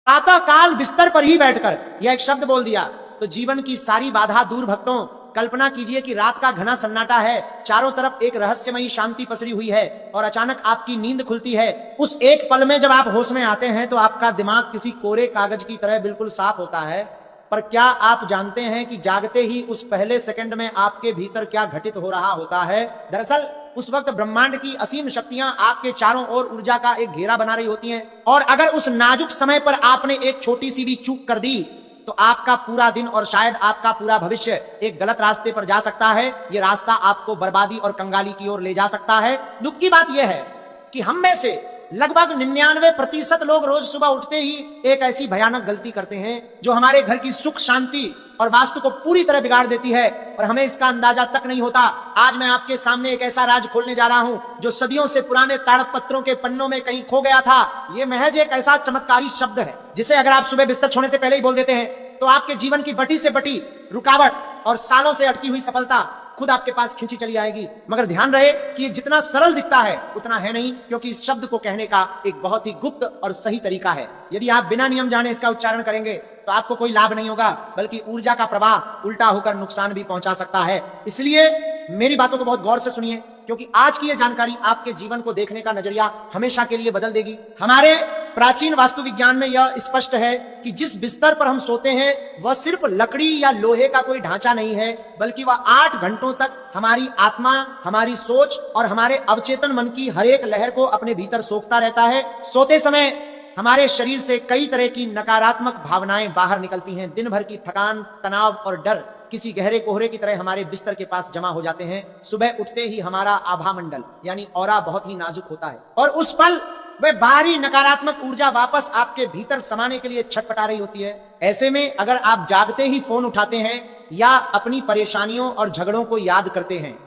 प्रातः काल बिस्तर पर ही बैठकर यह एक शब्द बोल दिया तो जीवन की सारी बाधा दूर। भक्तों, कल्पना कीजिए कि रात का घना सन्नाटा है, चारों तरफ एक रहस्यमयी शांति पसरी हुई है और अचानक आपकी नींद खुलती है। उस एक पल में जब आप होश में आते हैं तो आपका दिमाग किसी कोरे कागज की तरह बिल्कुल साफ होता है। पर क्या आप जानते हैं कि जागते ही उस पहले सेकंड में आपके भीतर क्या घटित हो रहा होता है? दरअसल उस वक्त ब्रह्मांड की असीम शक्तियां आपके चारों ओर ऊर्जा का एक घेरा बना रही होती हैं और अगर उस नाजुक समय पर आपने एक छोटी सी भी चूक कर दी तो आपका पूरा दिन और शायद आपका पूरा भविष्य एक गलत रास्ते पर जा सकता है। यह रास्ता आपको बर्बादी और कंगाली की ओर ले जा सकता है। दुख की बात यह है कि हम में से लगभग 99% लोग रोज सुबह उठते ही एक ऐसी भयानक गलती करते हैं जो हमारे घर की सुख शांति और वास्तु को पूरी तरह बिगाड़ देती है और हमें इसका अंदाजा तक नहीं होता। आज मैं आपके सामने एक ऐसा राज खोलने जा रहा हूं जो सदियों से पुराने ताड़पत्रों के पन्नों में कहीं खो गया था। ये महज एक ऐसा चमत्कारी शब्द है जिसे अगर आप सुबह बिस्तर छोड़ने से पहले ही बोल देते हैं तो आपके जीवन की बटी से बटी रुकावट और सालों से अटकी हुई सफलता खुद आपके पास खींची चली आएगी। मगर ध्यान रहे कि ये जितना सरल दिखता है उतना है नहीं, क्योंकि इस शब्द को कहने का एक बहुत ही गुप्त और सही तरीका है। यदि आप बिना नियम जाने इसका उच्चारण करेंगे तो आपको कोई लाभ नहीं होगा, बल्कि ऊर्जा का प्रवाह उल्टा होकर नुकसान भी पहुंचा सकता है। इसलिए मेरी बातों को बहुत गौर से सुनिए, क्योंकि आज की यह जानकारी आपके जीवन को देखने का नजरिया हमेशा के लिए बदल देगी। हमारे प्राचीन वास्तु विज्ञान में यह स्पष्ट है कि जिस बिस्तर पर हम सोते हैं वह सिर्फ लकड़ी या लोहे का कोई ढांचा नहीं है, बल्कि वह 8 घंटों तक हमारी आत्मा, हमारी सोच और हमारे अवचेतन मन की हर एक लहर को अपने भीतर सोखता रहता है। सोते समय हमारे शरीर से कई तरह की नकारात्मक भावनाएं बाहर निकलती हैं। दिन भर की थकान, तनाव और डर किसी गहरे कोहरे की तरह हमारे बिस्तर के पास जमा हो जाते हैं। सुबह उठते ही हमारा आभा मंडल यानी ऑरा बहुत ही नाजुक होता है और उस पल वह बाहरी नकारात्मक ऊर्जा वापस आपके भीतर समाने के लिए छटपटा रही होती है। ऐसे में अगर आप जागते ही फोन उठाते हैं या अपनी परेशानियों और झगड़ों को याद करते हैं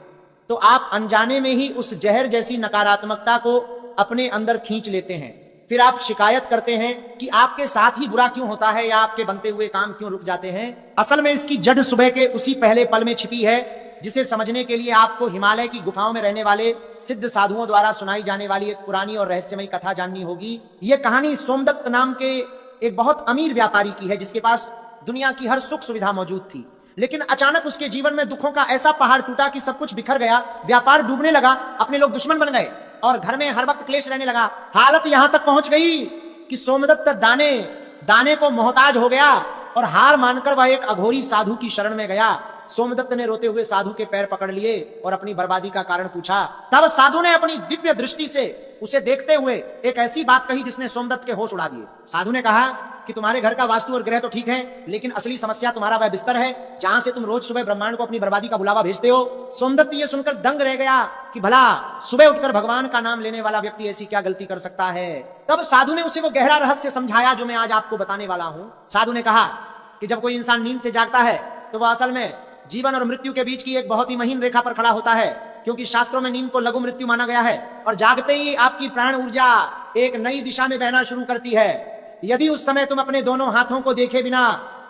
तो आप अनजाने में ही उस जहर जैसी नकारात्मकता को अपने अंदर खींच लेते हैं। फिर आप शिकायत करते हैं कि आपके साथ ही बुरा क्यों होता है या आपके बनते हुए काम क्यों रुक जाते हैं। असल में इसकी जड़ सुबह के उसी पहले पल में छिपी है, जिसे समझने के लिए आपको हिमालय की गुफाओं में रहने वाले सिद्ध साधुओं द्वारा सुनाई जाने वाली एक पुरानी और रहस्यमयी कथा जाननी होगी। यह कहानी सोमदत्त नाम के एक बहुत अमीर व्यापारी की है, जिसके पास दुनिया की हर सुख सुविधा मौजूद थी, लेकिन अचानक उसके जीवन में दुखों का ऐसा पहाड़ टूटा कि सब कुछ बिखर गया। व्यापार डूबने लगा, अपने लोग दुश्मन बन गए और घर में हर वक्त क्लेश रहने लगा। हालत यहां तक पहुंच गई कि सोमदत्त दाने दाने को मोहताज हो गया और हार मानकर वह एक अघोरी साधु की शरण में गया। सोमदत्त ने रोते हुए साधु के पैर पकड़ लिए और अपनी बर्बादी का कारण पूछा। तब साधु ने अपनी दिव्य दृष्टि से उसे देखते हुए एक ऐसी बात कही जिसने सोमदत्त के होश उड़ा दिए। साधु ने कहा कि तुम्हारे घर का वास्तु और ग्रह तो ठीक है, लेकिन असली समस्या तुम्हारा वह बिस्तर है जहां से तुम रोज सुबह ब्रह्मांड को अपनी बर्बादी का बुलावा भेजते हो। सोमदत्त ये सुनकर दंग रह गया कि भला सुबह उठकर भगवान का नाम लेने वाला व्यक्ति ऐसी क्या गलती कर सकता है। तब साधु ने उसे वो गहरा रहस्य समझाया जो मैं आज आपको बताने वाला हूं। साधु ने कहा कि जब कोई इंसान नींद से जागता है तो वह असल में जीवन और मृत्यु के बीच की एक बहुत ही महीन रेखा पर खड़ा होता है, क्योंकि शास्त्रों में नींद को लघु मृत्यु माना गया है और जागते ही आपकी प्राण ऊर्जा एक नई दिशा में बहना शुरू करती है। यदि उस समय तुम अपने दोनों हाथों को देखे बिना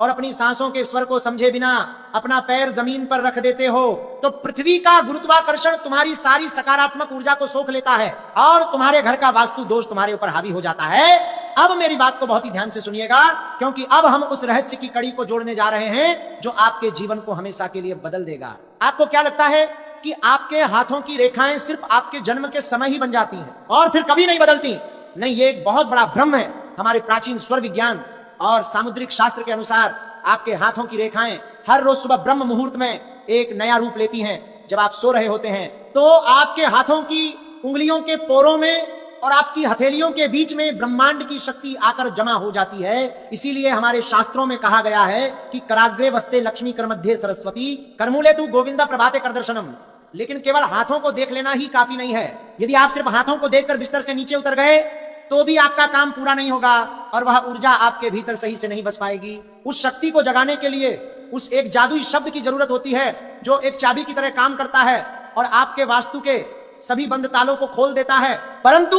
और अपनी सांसों के स्वर को समझे बिना अपना पैर जमीन पर रख देते हो तो पृथ्वी का गुरुत्वाकर्षण तुम्हारी सारी सकारात्मक ऊर्जा को सोख लेता है और तुम्हारे घर का वास्तु दोष तुम्हारे ऊपर हावी हो जाता है। अब मेरी बात को बहुत ही ध्यान से सुनिएगा, क्योंकि अब हम उस रहस्य की कड़ी को जोड़ने जा रहे हैं जो आपके जीवन को हमेशा के लिए बदल देगा। आपको क्या लगता है कि आपके हाथों की रेखाएं सिर्फ आपके जन्म के समय ही बन जाती हैं और फिर कभी नहीं बदलती? नहीं, ये एक बहुत बड़ा भ्रम है। हमारे प्राचीन स्वर विज्ञान और सामुद्रिक शास्त्र के अनुसार आपके हाथों की रेखाएं हर रोज सुबह ब्रह्म मुहूर्त में एक नया रूप लेती हैं। जब आप सो रहे होते हैं तो आपके हाथों की उंगलियों के पोरों में और आपकी हथेलियों के बीच में ब्रह्मांड की शक्ति आकर जमा हो जाती है। इसीलिए हमारे शास्त्रों में कहा गया है कि कराग्रे वस्ते लक्ष्मी कर मध्य सरस्वती करमूले तू गोविंदा प्रभाते कर दर्शनम। लेकिन केवल हाथों को देख लेना ही काफी नहीं है। यदि आप सिर्फ हाथों को देखकर बिस्तर से नीचे उतर गए तो भी आपका काम पूरा नहीं होगा और वह ऊर्जा आपके भीतर सही से नहीं बस पाएगी। उस शक्ति को जगाने के लिए उस एक जादुई शब्द की जरूरत होती है जो एक चाबी की तरह काम करता है और आपके वास्तु के सभी बंद तालों को खोल देता है। परंतु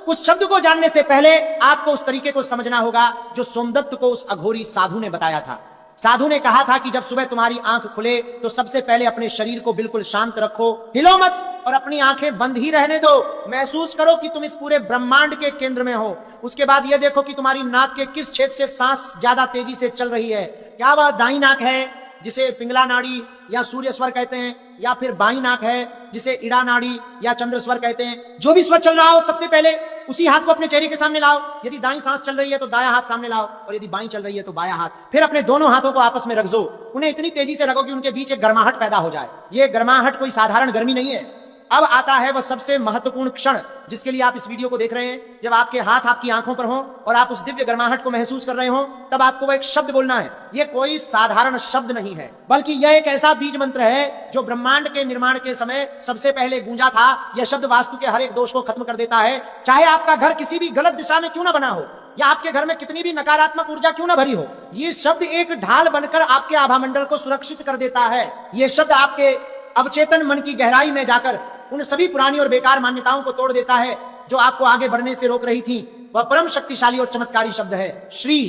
उस शब्द को जानने से पहले आपको उस तरीके को समझना होगा जो सोमदत्त को उस अघोरी साधु ने बताया था। साधु ने कहा था कि जब सुबह तुम्हारी आंख खुले तो सबसे पहले अपने शरीर को बिल्कुल शांत रखो, हिलो मत, और अपनी आंखें बंद ही रहने दो। महसूस करो कि तुम इस पूरे ब्रह्मांड के केंद्र में हो। उसके बाद यह देखो कि तुम्हारी नाक के किस छेद से सांस ज्यादा तेजी से चल रही है। क्या वह दाई नाक है जिसे पिंगला नाड़ी या सूर्य स्वर कहते हैं, या फिर बाई नाक है जिसे इड़ा नाड़ी या चंद्र स्वर कहते हैं। जो भी स्वर चल रहा हो सबसे पहले उसी हाथ को अपने चेहरे के सामने लाओ। यदि दाई सांस चल रही है तो दाया हाथ सामने लाओ, और यदि बाई चल रही है तो बाया हाथ। फिर अपने दोनों हाथों को आपस में रख दो। उन्हें इतनी तेजी से रखो कि उनके बीच एक गर्माहट पैदा हो जाए। ये गर्माहट कोई साधारण गर्मी नहीं है। अब आता है वह सबसे महत्वपूर्ण क्षण जिसके लिए आप इस वीडियो को देख रहे हैं। जब आपके हाथ आपकी आंखों पर हो और आप उस दिव्य गर्माहट को महसूस कर रहे हो, तब आपको वह एक शब्द बोलना है। यह कोई साधारण शब्द नहीं है, बल्कि यह एक ऐसा बीज मंत्र है जो ब्रह्मांड के निर्माण के समय सबसे पहले गूंजा था। यह शब्द वास्तु के हर एक दोष को खत्म कर देता है। चाहे आपका घर किसी भी गलत दिशा में क्यों ना बना हो, या आपके घर में कितनी भी नकारात्मक ऊर्जा क्यों ना भरी हो, ये शब्द एक ढाल बनकर आपके आभामंडल को सुरक्षित कर देता है। यह शब्द आपके अवचेतन मन की गहराई में जाकर उन सभी पुरानी और बेकार मान्यताओं को तोड़ देता है जो आपको आगे बढ़ने से रोक रही थी। वह परम शक्तिशाली और चमत्कारी शब्द है श्री।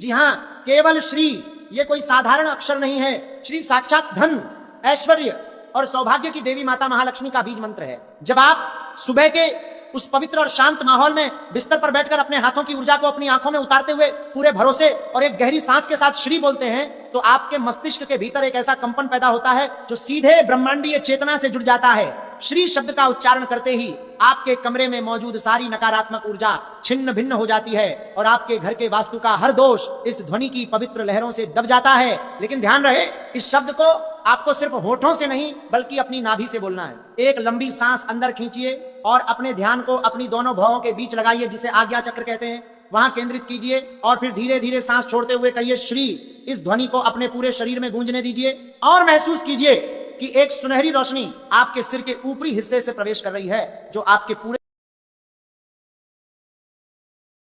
जी हाँ, केवल श्री। ये कोई साधारण अक्षर नहीं है। श्री साक्षात धन, ऐश्वर्य और सौभाग्य की देवी माता महालक्ष्मी का बीज मंत्र है। जब आप सुबह के उस पवित्र और शांत माहौल में बिस्तर पर बैठकर अपने हाथों की ऊर्जा को अपनी आंखों में उतारते हुए पूरे भरोसे और एक गहरी सांस के साथ श्री बोलते हैं, तो आपके मस्तिष्क के भीतर एक ऐसा कंपन पैदा होता है जो सीधे ब्रह्मांडीय चेतना से जुड़ जाता है। श्री शब्द का उच्चारण करते ही आपके कमरे में मौजूद सारी नकारात्मक ऊर्जा छिन्न भिन्न हो जाती है और आपके घर के वास्तु का हर दोष इस ध्वनि की पवित्र लहरों से दब जाता है। लेकिन ध्यान रहे, इस शब्द को आपको सिर्फ होठों से नहीं बल्कि अपनी नाभि से बोलना है। एक लंबी सांस अंदर खींचिए और अपने ध्यान को अपनी दोनों भौहों के बीच लगाइए, जिसे आज्ञा चक्र कहते हैं, वहां केंद्रित कीजिए और फिर धीरे धीरे सांस छोड़ते हुए कहिए श्री। इस ध्वनि को अपने पूरे शरीर में गूंजने दीजिए और महसूस कीजिए कि एक सुनहरी रोशनी आपके सिर के ऊपरी हिस्से से प्रवेश कर रही है जो आपके पूरे